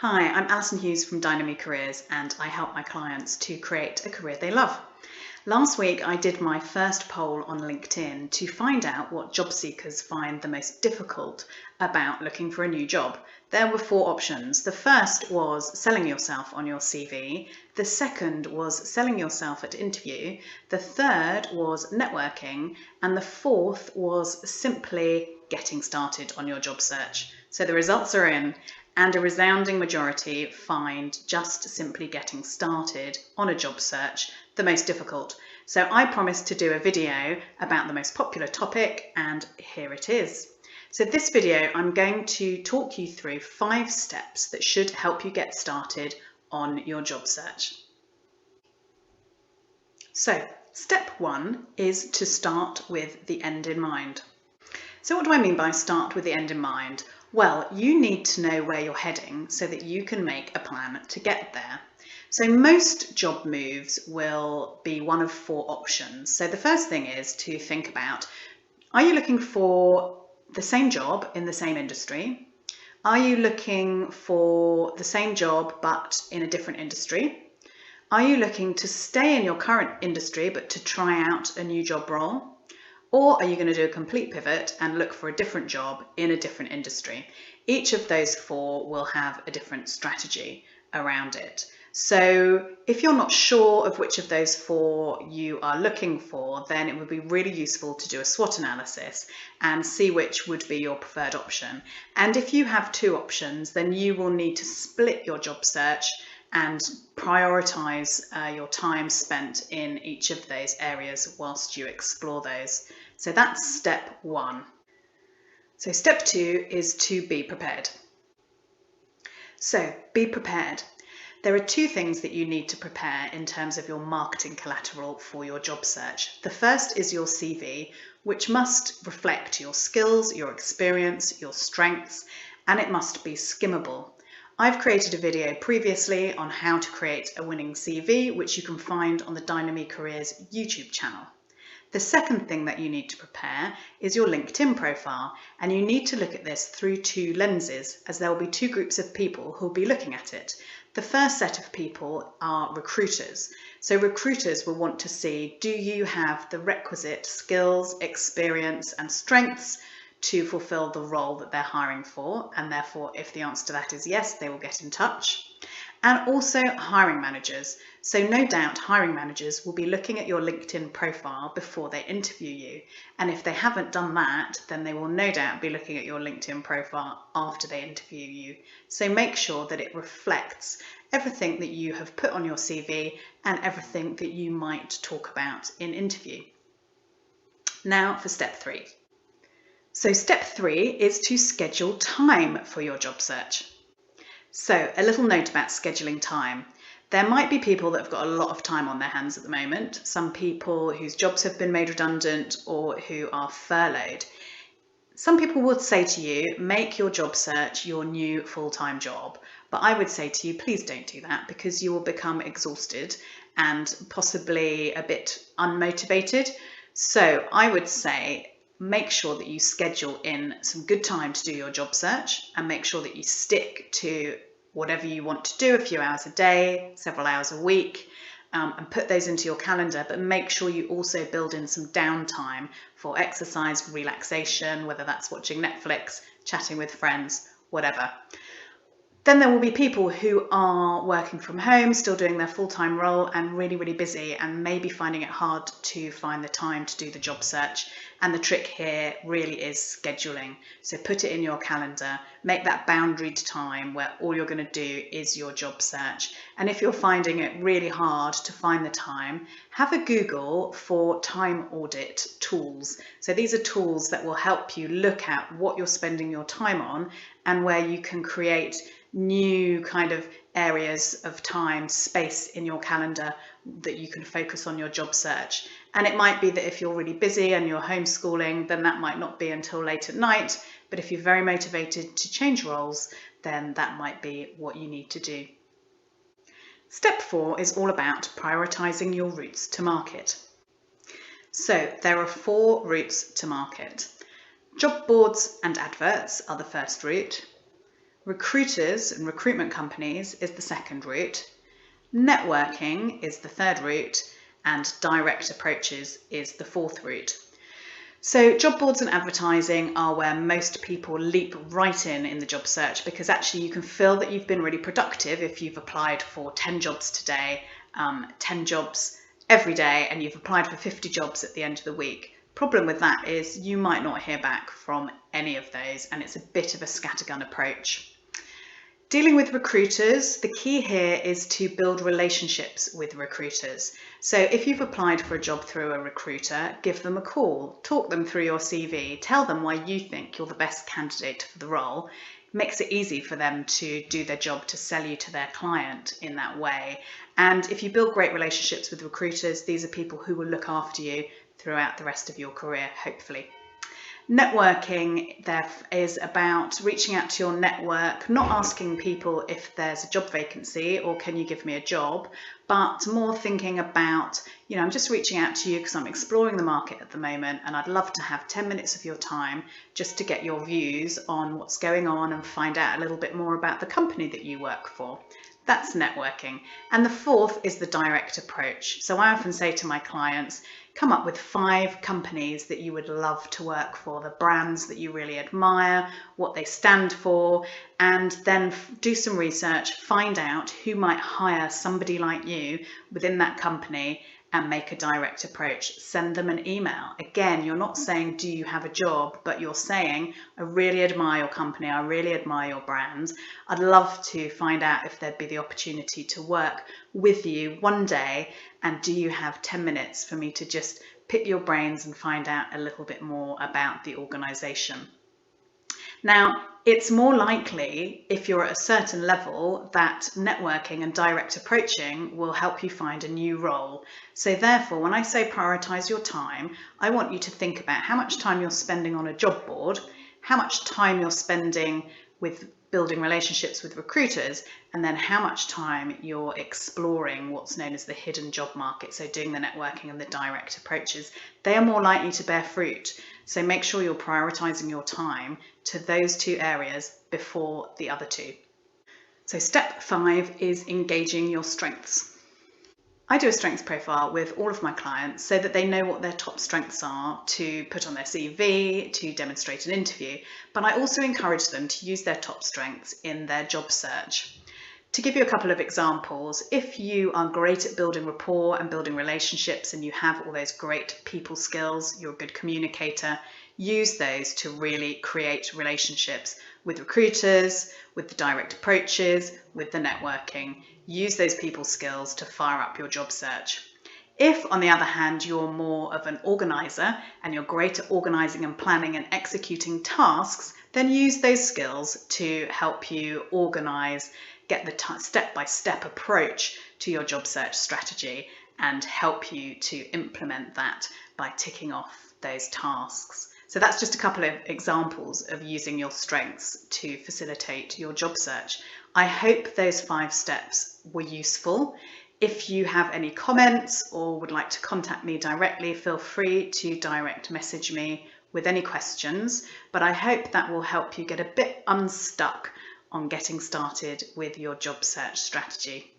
Hi, I'm Alison Hughes from Dynamic Careers and I help my clients to create a career they love. Last week I did my first poll on LinkedIn to find out what job seekers find the most difficult about looking for a new job. There were 4 options. The first was selling yourself on your CV. The second was selling yourself at interview. The third was networking. And the fourth was simply getting started on your job search. So the results are in. And a resounding majority find just simply getting started on a job search the most difficult. So I promised to do a video about the most popular topic, and here it is. So this video, I'm going to talk you through 5 steps that should help you get started on your job search. So step 1 is to start with the end in mind. So what do I mean by start with the end in mind? Well, you need to know where you're heading so that you can make a plan to get there. So most job moves will be one of 4 options. So the first thing is to think about, are you looking for the same job in the same industry? Are you looking for the same job but in a different industry? Are you looking to stay in your current industry but to try out a new job role? Or are you going to do a complete pivot and look for a different job in a different industry? Each of those 4 will have a different strategy around it. So if you're not sure of which of those 4 you are looking for, then it would be really useful to do a SWOT analysis and see which would be your preferred option. And if you have 2 options, then you will need to split your job search and prioritise your time spent in each of those areas whilst you explore those. So that's step 1. So step 2 is to be prepared. So be prepared. There are 2 things that you need to prepare in terms of your marketing collateral for your job search. The first is your CV, which must reflect your skills, your experience, your strengths, and it must be skimmable. I've created a video previously on how to create a winning CV, which you can find on the Dynamic Careers YouTube channel. The second thing that you need to prepare is your LinkedIn profile, and you need to look at this through 2 lenses, as there will be 2 groups of people who will be looking at it. The first set of people are recruiters. So recruiters will want to see, do you have the requisite skills, experience and strengths to fulfill the role that they're hiring for, and therefore if the answer to that is yes, they will get in touch. And also hiring managers. So no doubt hiring managers will be looking at your LinkedIn profile before they interview you. And if they haven't done that, then they will no doubt be looking at your LinkedIn profile after they interview you. So make sure that it reflects everything that you have put on your CV and everything that you might talk about in interview. Now for step 3. So step 3 is to schedule time for your job search. So a little note about scheduling time. There might be people that have got a lot of time on their hands at the moment, some people whose jobs have been made redundant or who are furloughed. Some people would say to you, make your job search your new full-time job. But I would say to you, please don't do that, because you will become exhausted and possibly a bit unmotivated. So I would say, make sure that you schedule in some good time to do your job search and make sure that you stick to whatever you want to do, a few hours a day, several hours a week, and put those into your calendar, but make sure you also build in some downtime for exercise, relaxation, whether that's watching Netflix, chatting with friends, whatever. Then there will be people who are working from home, still doing their full-time role and really, really busy and maybe finding it hard to find the time to do the job search. And the trick here really is scheduling. So put it in your calendar, make that boundaried time where all you're going to do is your job search. And if you're finding it really hard to find the time, have a Google for time audit tools. So these are tools that will help you look at what you're spending your time on and where you can create new kind of areas of time, space in your calendar that you can focus on your job search. And it might be that if you're really busy and you're homeschooling, then that might not be until late at night. But if you're very motivated to change roles, then that might be what you need to do. Step 4 is all about prioritising your routes to market. So there are 4 routes to market. Job boards and adverts are the first route. Recruiters and recruitment companies is the second route. Networking is the third route, and direct approaches is the fourth route. So job boards and advertising are where most people leap right in the job search, because actually you can feel that you've been really productive if you've applied for 10 jobs today, 10 jobs every day, and you've applied for 50 jobs at the end of the week. Problem with that is you might not hear back from any of those, and it's a bit of a scattergun approach. Dealing with recruiters, the key here is to build relationships with recruiters. So if you've applied for a job through a recruiter, give them a call, talk them through your CV, tell them why you think you're the best candidate for the role. It makes it easy for them to do their job, to sell you to their client in that way. And if you build great relationships with recruiters, these are people who will look after you throughout the rest of your career, hopefully. Networking there is about reaching out to your network, not asking people if there's a job vacancy or can you give me a job, but more thinking about, I'm just reaching out to you because I'm exploring the market at the moment and I'd love to have 10 minutes of your time just to get your views on what's going on and find out a little bit more about the company that you work for. That's networking. And the fourth is the direct approach. So I often say to my clients, come up with 5 companies that you would love to work for, the brands that you really admire, what they stand for, and then do some research, find out who might hire somebody like you within that company and make a direct approach. Send them an email. Again, you're not saying, do you have a job? But you're saying, I really admire your company. I really admire your brand. I'd love to find out if there'd be the opportunity to work with you one day. And do you have 10 minutes for me to just pick your brains and find out a little bit more about the organisation? Now, it's more likely, if you're at a certain level, that networking and direct approaching will help you find a new role. So therefore, when I say prioritise your time, I want you to think about how much time you're spending on a job board, how much time you're spending with building relationships with recruiters, and then how much time you're exploring what's known as the hidden job market, so doing the networking and the direct approaches. They are more likely to bear fruit. So make sure you're prioritising your time to those 2 areas before the other 2. So step 5 is engaging your strengths. I do a strengths profile with all of my clients so that they know what their top strengths are to put on their CV, to demonstrate an interview, but I also encourage them to use their top strengths in their job search. To give you a couple of examples, if you are great at building rapport and building relationships and you have all those great people skills, you're a good communicator, use those to really create relationships with recruiters, with the direct approaches, with the networking. Use those people skills to fire up your job search. If, on the other hand, you're more of an organizer and you're great at organizing and planning and executing tasks, then use those skills to help you organize, get the step-by-step approach to your job search strategy and help you to implement that by ticking off those tasks. So that's just a couple of examples of using your strengths to facilitate your job search. I hope those 5 steps were useful. If you have any comments or would like to contact me directly, feel free to direct message me with any questions, but I hope that will help you get a bit unstuck on getting started with your job search strategy.